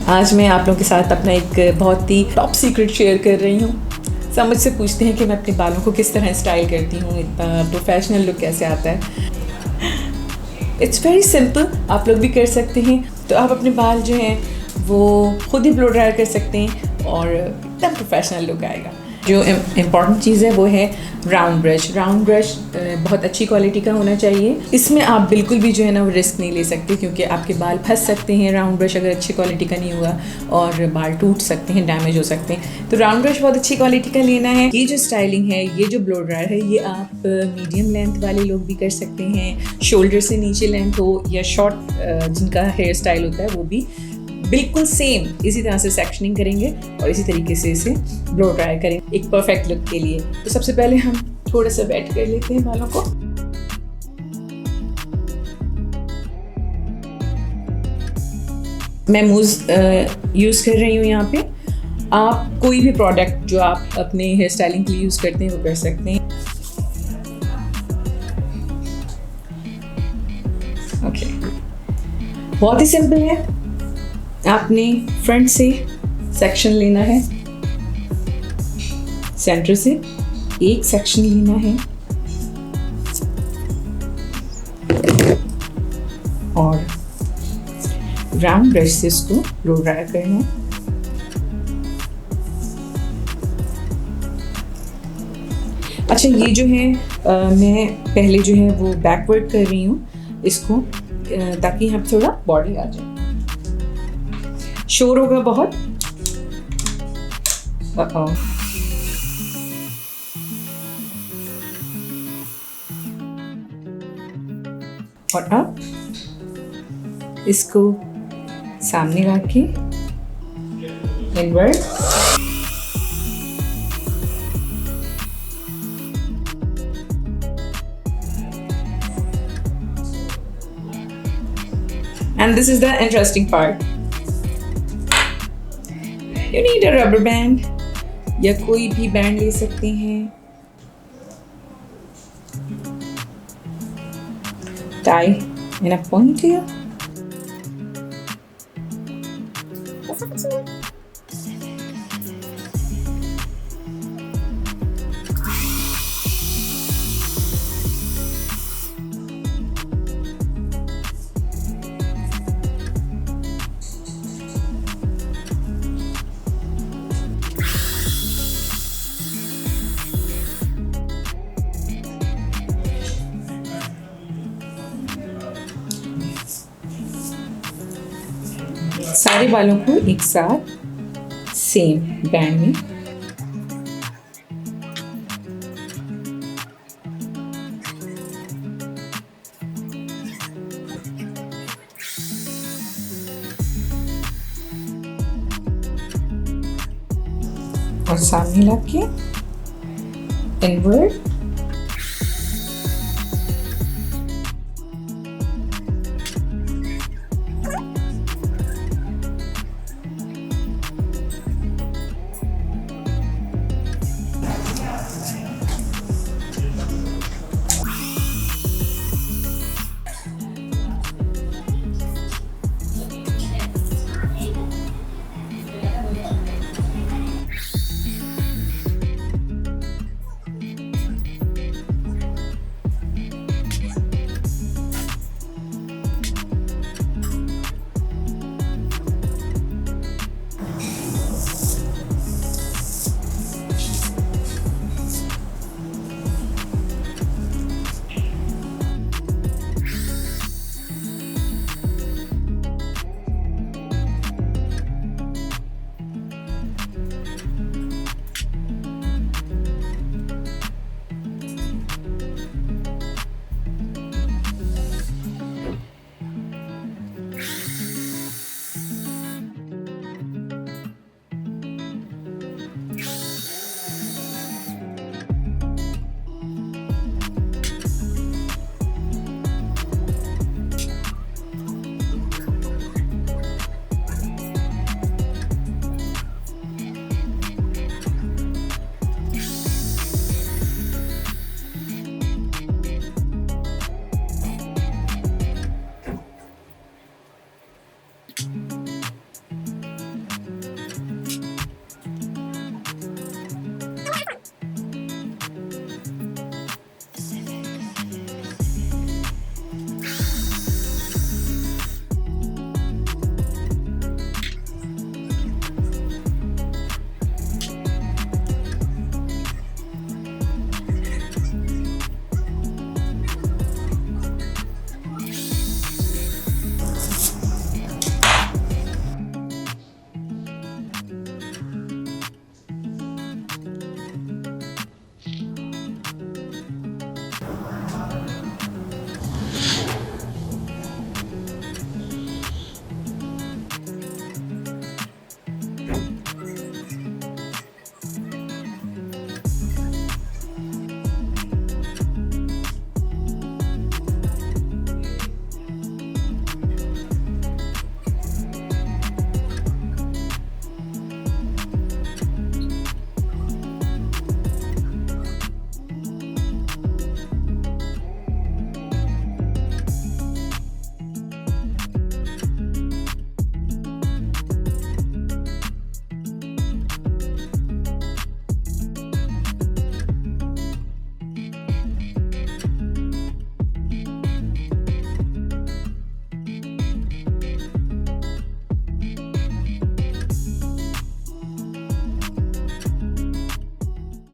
आज मैं आप लोगों के साथ अपना एक बहुत ही टॉप सीक्रेट शेयर कर रही हूँ। सब मुझसे पूछते हैं कि मैं अपने बालों को किस तरह स्टाइल करती हूँ, इतना प्रोफेशनल लुक कैसे आता है। इट्स वेरी सिंपल, आप लोग भी कर सकते हैं। तो आप अपने बाल जो हैं वो खुद ही ब्लो ड्रायर कर सकते हैं और एकदम प्रोफेशनल लुक आएगा। जो इम्पॉर्टेंट चीज़ है वो है राउंड ब्रश। राउंड ब्रश बहुत अच्छी क्वालिटी का होना चाहिए। इसमें आप बिल्कुल भी जो है ना वो रिस्क नहीं ले सकते, क्योंकि आपके बाल फंस सकते हैं राउंड ब्रश अगर अच्छी क्वालिटी का नहीं हुआ, और बाल टूट सकते हैं, डैमेज हो सकते हैं। तो राउंड ब्रश बहुत अच्छी क्वालिटी का लेना है। ये जो स्टाइलिंग है, ये जो ब्लो ड्रायर है, ये आप मीडियम लेंथ वाले लोग भी कर सकते हैं, शोल्डर से नीचे लेंथ हो या शॉर्ट जिनका हेयर स्टाइल होता है वो भी बिल्कुल सेम इसी तरह से सेक्शनिंग करेंगे और इसी तरीके से इसे ब्लो ड्राई करेंगे एक परफेक्ट लुक के लिए। तो सबसे पहले हम थोड़ा सा वेट कर लेते हैं बालों को। मैं मूज़ यूज़ कर रही हूँ यहाँ पे। आप कोई भी प्रोडक्ट जो आप अपने हेयर स्टाइलिंग के लिए यूज़ करते हैं वो कर सकते हैं। ओके, बहुत ही सिंपल है। आपने फ्रंट से सेक्शन लेना है, सेंटर से एक सेक्शन लेना है और राउंड ब्रश से इसको ब्लो ड्राई करना है। अच्छा, ये जो है मैं पहले जो है वो बैकवर्ड कर रही हूँ इसको, ताकि यहाँ थोड़ा बॉडी आ जाए। शोर होगा बहुत। और अब इसको सामने रख के invert and this is the interesting part. You need a rubber band या कोई भी बैंड ले सकते हैं। Tie in a ponytail. सारे बालों को एक साथ सेम बैंड में और सामने लग के इनवर्ट